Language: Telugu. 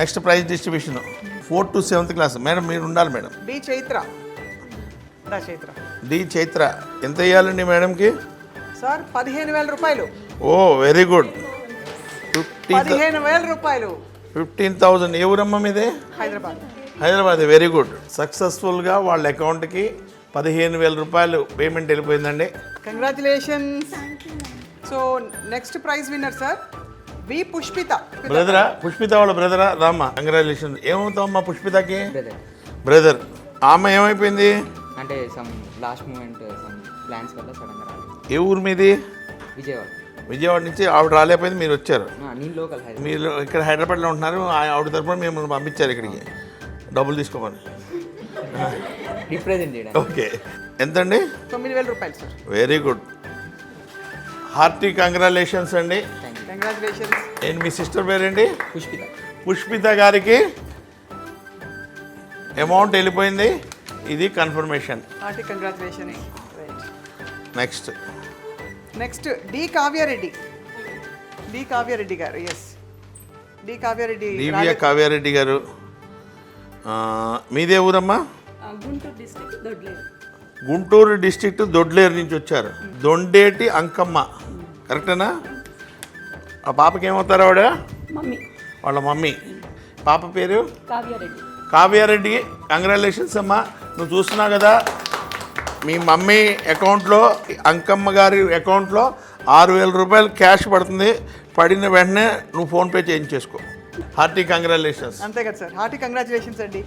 Next prize distribution 4th to 7th class madam మీరు ఉండాలి మేడం. డి చైత్ర దా చైత్ర డి చైత్ర ఎంత ఇవ్వాలండి మేడంకి? సార్ 15,000 రూపాయలు. ఓ వెరీ గుడ్. 15,000 రూపాయలు. 15,000. ఏ ఊరమ్మ మీదే? హైదరాబాద్. హైదరాబాద్. Very good. సక్సెస్ఫుల్గా వాళ్ళ అకౌంట్కి 15,000 రూపాయలు పేమెంట్ వెళ్ళిపోయిందండి. Congratulations. So next prize winner sir V Pushpita. బ్రదరా? పుష్పిత వాళ్ళ బ్రదరా? రామ్మా కంగ్రాచులేషన్. ఏమవుతావమ్మా పుష్పితకి? బ్రదర్. ఆమె ఏమైపోయింది? అంటే some last moment some plans వల్ల సడన్గా రాలేదు. ఏ ఊరు మీది? విజయవాడ. విజయవాడ నుంచి ఆవిడ రాలేకపోయింది, మీరు వచ్చారు. నేను లోకల్ హైదరాబాద్. మీరు ఇక్కడ హైదరాబాద్లో ఉంటున్నారు, ఆవిడ తరపున మేము పంపించారు ఇక్కడికి డబ్బులు తీసుకోమని. రిప్రజెంట్ చేయడానికి. ఓకే. ఎంతండి? 9,000 రూపాయలు sir. Very good. Hearty congratulations అండి. కంగ్రాచులేషన్స్. నేను మీ సిస్టర్ పేరేంటి? పుష్పిత. పుష్పిత గారికి అమౌంట్ వెళ్ళిపోయింది. ఇది confirmation. Hearty congratulation. Next next D Kavya Reddy. D Kavya Reddy garu. Yes D Kavya Reddy. Divya Kavya Reddy garu. మీదే ఊరమ్మా? గుంటూరు డిస్ట్రిక్ట్ దొడ్లేరు నుంచి వచ్చారు. దొండేటి అంకమ్మ కరెక్టేనా? ఆ పాపకి ఏమవుతారు ఆవిడ? మమ్మీ. వాళ్ళ మమ్మీ. పాప పేరు? కావ్యారెడ్డి. కావ్యారెడ్డి. కంగ్రాచులేషన్స్ అమ్మా. నువ్వు చూస్తున్నావు కదా, మీ మమ్మీ అకౌంట్లో, అంకమ్మ గారి అకౌంట్లో 6,000 రూపాయలు క్యాష్ పడుతుంది. పడిన వెంటనే నువ్వు ఫోన్పే చేయించేసుకో. Hearty congratulations. అంతే కదా సార్. హార్టీ కంగ్రాచులేషన్స్ అండి.